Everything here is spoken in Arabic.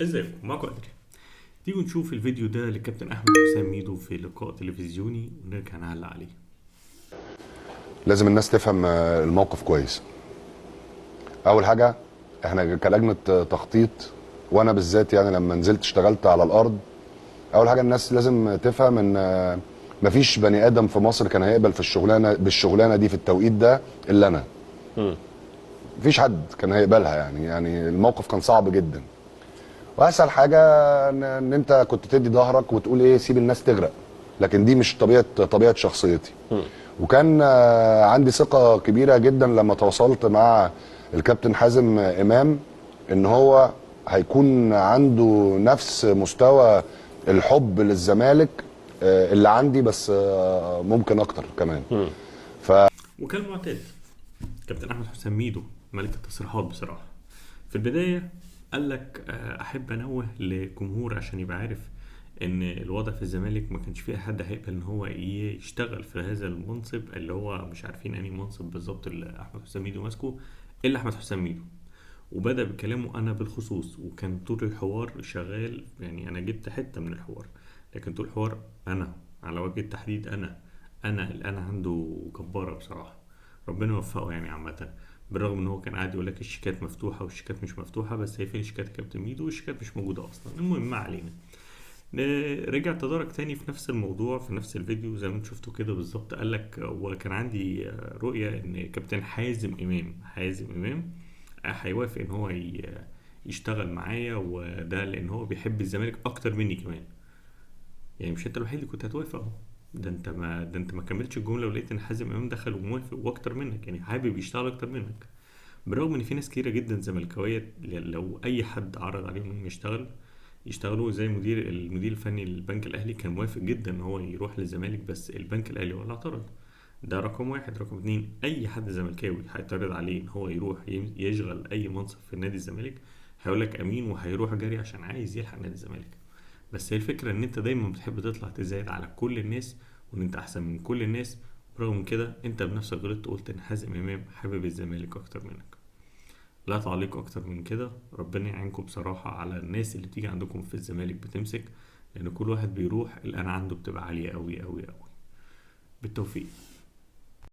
ازيكم؟ معكم أدري. تيجوا نشوف الفيديو ده لكابتن أحمد حسام ميدو في لقاء تلفزيوني ونرجع نعلق عليه. لازم الناس تفهم الموقف كويس. اول حاجه، احنا كلجنه تخطيط، وانا بالذات يعني لما نزلت اشتغلت على الارض، اول حاجه الناس لازم تفهم ان مفيش بني ادم في مصر كان هيقبل في بالشغلانه دي في التوقيت ده الا انا. مفيش حد كان هيقبلها، يعني الموقف كان صعب جدا. واسهل حاجه ان انت كنت تدي ظهرك وتقول ايه، سيب الناس تغرق، لكن دي مش طبيعه شخصيتي. وكان عندي ثقه كبيره جدا لما تواصلت مع الكابتن حازم امام ان هو هيكون عنده نفس مستوى الحب للزمالك اللي عندي، بس ممكن اكتر كمان. وكالمعتاد كابتن أحمد حسام ميدو ملك التصريحات بصراحة. في البداية قال لك أحب أنوه لجمهور عشان يبقى عارف إن الوضع في الزمالك ما كانش فيه حد هيقبل إن هو يشتغل في هذا المنصب اللي هو مش عارفين أنهي منصب بالظبط اللي أحمد حسام ميدو ماسكه إلا أحمد حسام ميدو. وبدأ بكلامه أنا بالخصوص، وكان طول الحوار شغال، يعني أنا جبت حتة من الحوار، لكن طول الحوار أنا على وجه التحديد أنا عنده جبارة بصراحة. ربنا يوفقه يعني عامة. بالرغم ان هو كان قاعد يقول لك الشيكات مفتوحة والشيكات مش مفتوحة، بس هي فين شيكات كابتن ميدو؟ والشيكات مش موجودة أصلا. المهم ما علينا. رجع تدارك تاني في نفس الموضوع في نفس الفيديو زي ما انتوا شفتوا كده بالظبط. قال لك وكان عندي رؤية ان كابتن حازم امام هيوافق ان هو يشتغل معايا، وده لان هو بيحب الزمالك اكتر مني كمان. يعني مش انت الوحيد اللي كنت هتوافق اهو. ده انت ما كملتش الجمله ولقيت ان حازم امام دخل وموافق واكتر منك، يعني حابب يشتغل اكتر منك. بالرغم ان في ناس كتيره جدا زملكاويه لو اي حد عرض عليهم انهم يشتغلوا زي المدير الفني للبنك الاهلي كان موافق جدا ان هو يروح للزمالك، بس البنك الاهلي هو اللي اعترض. ده رقم واحد. رقم اتنين، اي حد زملكاوي هيعترض عليه ان هو يروح يشغل اي منصب في نادي الزمالك هيقولك امين وهيروح جري عشان عايز يلحق نادي الزمالك. بس هي الفكرة ان انت دايما بتحب تطلع تزايد على كل الناس وان انت احسن من كل الناس. برغم من كده انت بنفسك غلطت، قلت ان حازم امام حابب الزمالك اكتر منك. لا تعليق اكتر من كده. ربنا يعينكم بصراحة على الناس اللي بتيجي عندكم في الزمالك بتمسك، لان كل واحد بيروح الان عنده بتبقى عالية قوي قوي قوي. بالتوفيق.